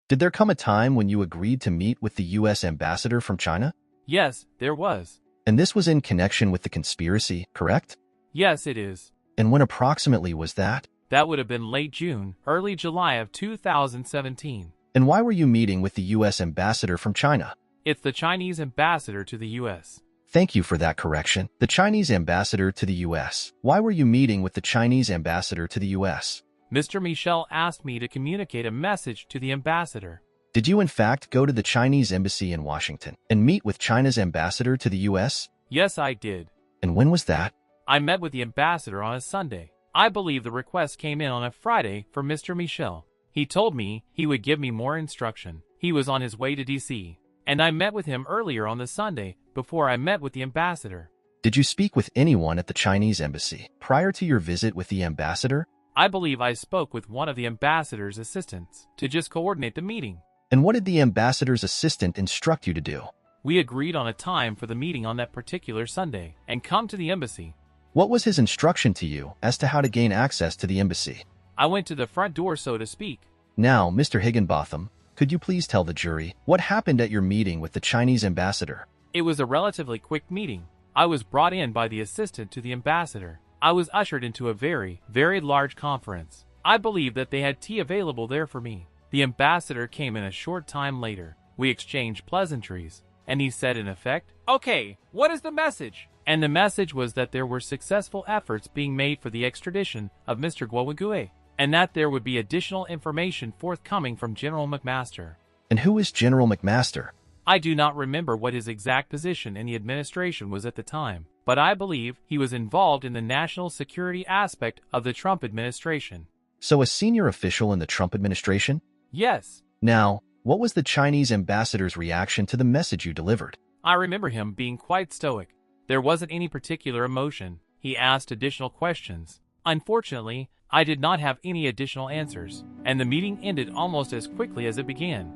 Did there come a time when you agreed to meet with the U.S. ambassador from China? Yes, there was. And this was in connection with the conspiracy, correct? Yes, it is. And when approximately was that? That would have been late June, early July of 2017. And why were you meeting with the U.S. ambassador from China? It's the Chinese ambassador to the U.S. Thank you for that correction. The Chinese ambassador to the U.S. Why were you meeting with the Chinese ambassador to the U.S.? Mr. Michel asked me to communicate a message to the ambassador. Did you in fact go to the Chinese embassy in Washington and meet with China's ambassador to the U.S.? Yes, I did. And when was that? I met with the ambassador on a Sunday. I believe the request came in on a Friday for Mr. Michel. He told me he would give me more instruction. He was on his way to D.C., and I met with him earlier on the Sunday before I met with the ambassador. Did you speak with anyone at the Chinese embassy prior to your visit with the ambassador? I believe I spoke with one of the ambassador's assistants to just coordinate the meeting. And what did the ambassador's assistant instruct you to do? We agreed on a time for the meeting on that particular Sunday and come to the embassy. What was his instruction to you as to how to gain access to the embassy? I went to the front door, so to speak. Now, Mr. Higginbotham, could you please tell the jury what happened at your meeting with the Chinese ambassador? It was a relatively quick meeting. I was brought in by the assistant to the ambassador. I was ushered into a very, very large conference. I believe that they had tea available there for me. The ambassador came in a short time later. We exchanged pleasantries, and he said in effect, "Okay, what is the message?" And the message was that there were successful efforts being made for the extradition of Mr. Guo Wenhui, and that there would be additional information forthcoming from General McMaster. And who is General McMaster? I do not remember what his exact position in the administration was at the time, but I believe he was involved in the national security aspect of the Trump administration. So a senior official in the Trump administration? Yes. Now, what was the Chinese ambassador's reaction to the message you delivered? I remember him being quite stoic. There wasn't any particular emotion. He asked additional questions. Unfortunately, I did not have any additional answers, and the meeting ended almost as quickly as it began.